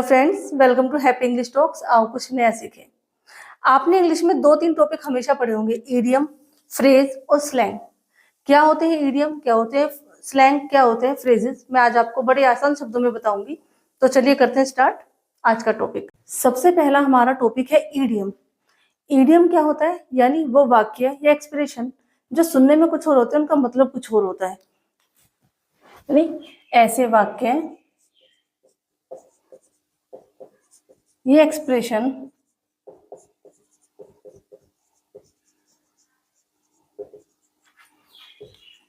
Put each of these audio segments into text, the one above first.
Friends, welcome to Happy English Talks. आओ कुछ नया सीखें। आपने इंग्लिश में दो तीन टॉपिक हमेशा पढ़े होंगे, ईडियम, फ्रेज और स्लैंग। क्या होते हैं ईडियम, क्या होते हैं स्लैंग, क्या होते हैं फ्रेजेस, मैं आज आपको बड़े आसान शब्दों में बताऊंगी। तो चलिए करते हैं स्टार्ट आज का टॉपिक। सबसे पहला हमारा टॉपिक है ईडियम। ईडियम क्या होता है? यानी वो वाक्य या एक्सप्रेशन जो सुनने में कुछ और होते हैं, उनका मतलब कुछ और होता है। यानी ऐसे वाक्य, ये एक्सप्रेशन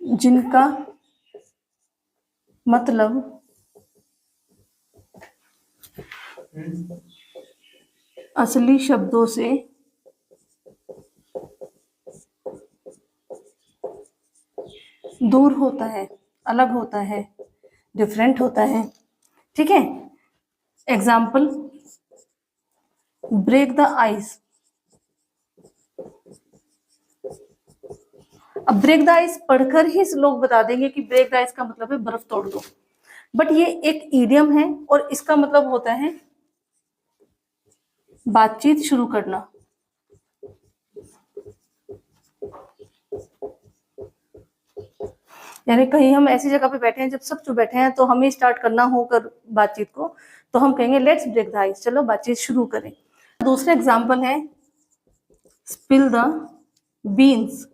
जिनका मतलब असली शब्दों से दूर होता है, अलग होता है, डिफरेंट होता है। ठीक है। Example, break the ice. अब ब्रेक द आइस पढ़कर ही लोग बता देंगे कि ब्रेक द आइस का मतलब है बर्फ तोड़ दो, बट ये एक इडियम है और इसका मतलब होता है बातचीत शुरू करना। यानी कहीं हम ऐसी जगह पे बैठे हैं, जब सब चुप बैठे हैं, तो हमें स्टार्ट करना होकर बातचीत को, तो हम कहेंगे लेट्स ब्रेक द आइस, चलो बातचीत शुरू करें। दूसरा एग्जाम्पल है स्पिल द बीन्स।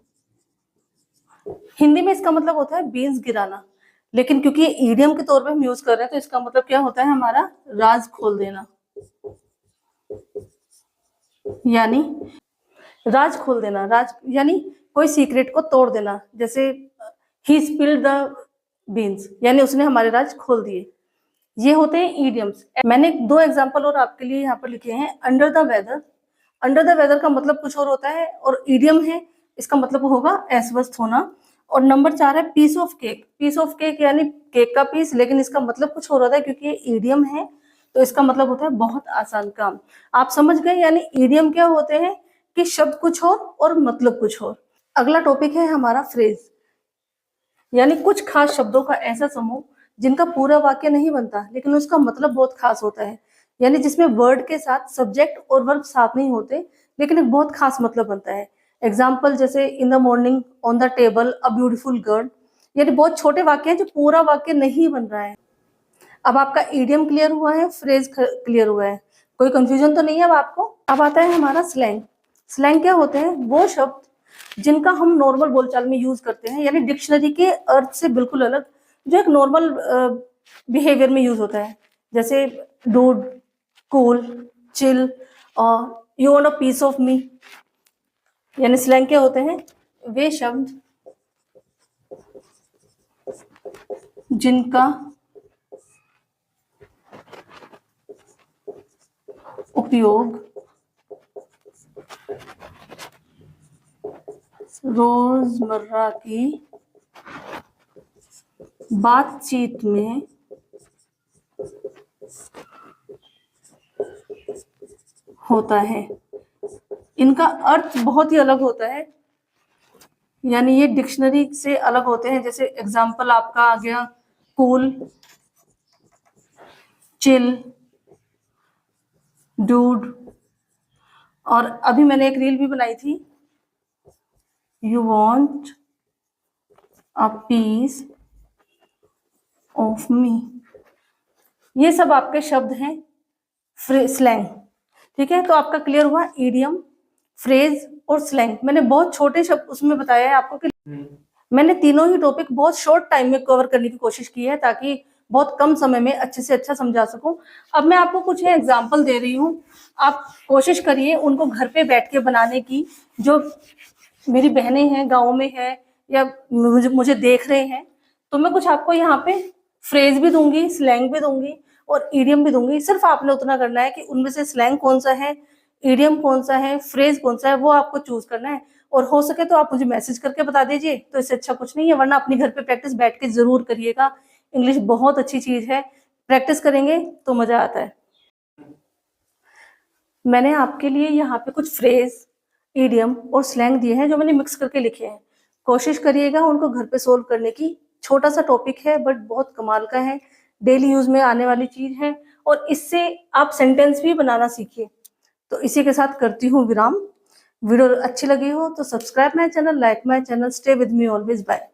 हिंदी में इसका मतलब होता है बीन्स गिराना, लेकिन क्योंकि ये ईडियम के तौर पे हम यूज कर रहे हैं, तो इसका मतलब क्या होता है हमारा राज खोल देना। यानी राज खोल देना, राज यानी कोई सीक्रेट को तोड़ देना। जैसे ही स्पिल्ड द बीन्स, यानी उसने हमारे राज खोल दिए। ये होते हैं ईडियम्स। मैंने दो एग्जांपल और आपके लिए यहाँ पर लिखे हैं। Under the weather, under the weather का मतलब कुछ और होता है और ईडियम है, इसका मतलब होगा अस्वस्थ होना। और नंबर 4 है piece of cake. Piece of cake यानी केक का पीस, लेकिन इसका मतलब कुछ और होता है क्योंकि ये ईडियम है, तो इसका मतलब होता है बहुत आसान काम। आप समझ गए? यानी ईडियम क्या होते हैं कि शब्द कुछ और मतलब कुछ और। अगला टॉपिक है हमारा फ्रेज, यानी कुछ खास शब्दों का ऐसा समूह जिनका पूरा वाक्य नहीं बनता, लेकिन उसका मतलब बहुत खास होता है। यानी जिसमें वर्ड के साथ सब्जेक्ट और वर्ब साथ नहीं होते, लेकिन एक बहुत खास मतलब बनता है। एग्जाम्पल जैसे in the morning, on the table, a beautiful girl. यानी बहुत छोटे वाक्य हैं जो पूरा वाक्य नहीं बन रहा है। अब आपका ईडियम क्लियर हुआ है, फ्रेज क्लियर हुआ है, कोई कंफ्यूजन तो नहीं है अब आपको? अब आता है हमारा स्लैंग। स्लैंग क्या होते हैं? वो शब्द जिनका हम नॉर्मल बोलचाल में यूज करते हैं, यानी डिक्शनरी के अर्थ से बिल्कुल अलग, जो एक नॉर्मल बिहेवियर में यूज होता है। जैसे डूड, कूल, चिल और you want a piece of me. यानी स्लैंग क्या होते हैं? वे शब्द जिनका उपयोग रोजमर्रा की बातचीत में होता है। इनका अर्थ बहुत ही अलग होता है, यानी ये डिक्शनरी से अलग होते हैं। जैसे एग्जाम्पल आपका आ गया कूल, चिल, डूड, और अभी मैंने एक रील भी बनाई थी, you want a piece of me. ये सब आपके शब्द हैं स्लैंग। ठीक है, तो आपका क्लियर हुआ ईडियम, फ्रेज और स्लैंग। मैंने बहुत छोटे शब्द उसमें बताया है आपको कि मैंने तीनों ही टॉपिक बहुत शॉर्ट टाइम में कवर करने की कोशिश की है, ताकि बहुत कम समय में अच्छे से अच्छा समझा सकूं। अब मैं आपको कुछ एग्जाम्पल दे रही हूँ, आप कोशिश करिए उनको घर पे बैठ के बनाने की। जो मेरी बहनें हैं, गाँव में है, या मुझे देख रहे हैं, तो मैं कुछ आपको यहाँ पे फ्रेज भी दूंगी, स्लैंग भी दूंगी और ईडियम भी दूंगी। सिर्फ आपने उतना करना है कि उनमें से स्लैंग कौन सा है, ईडियम कौन सा है, फ्रेज कौन सा है, वो आपको चूज करना है। और हो सके तो आप मुझे मैसेज करके बता दीजिए, तो इससे अच्छा कुछ नहीं है। वरना अपने घर पे प्रैक्टिस बैठ के जरूर करिएगा। इंग्लिश बहुत अच्छी चीज है, प्रैक्टिस करेंगे तो मजा आता है। मैंने आपके लिए यहाँ पे कुछ फ्रेज, ईडियम और स्लैंग दिए हैं जो मैंने मिक्स करके लिखे हैं। कोशिश करिएगा उनको घर पे सोल्व करने की। छोटा सा टॉपिक है बट बहुत कमाल का है, डेली यूज में आने वाली चीज है और इससे आप सेंटेंस भी बनाना सीखिए। तो इसी के साथ करती हूँ विराम। वीडियो अच्छी लगी हो तो subscribe my channel, like my channel, stay with me always, bye.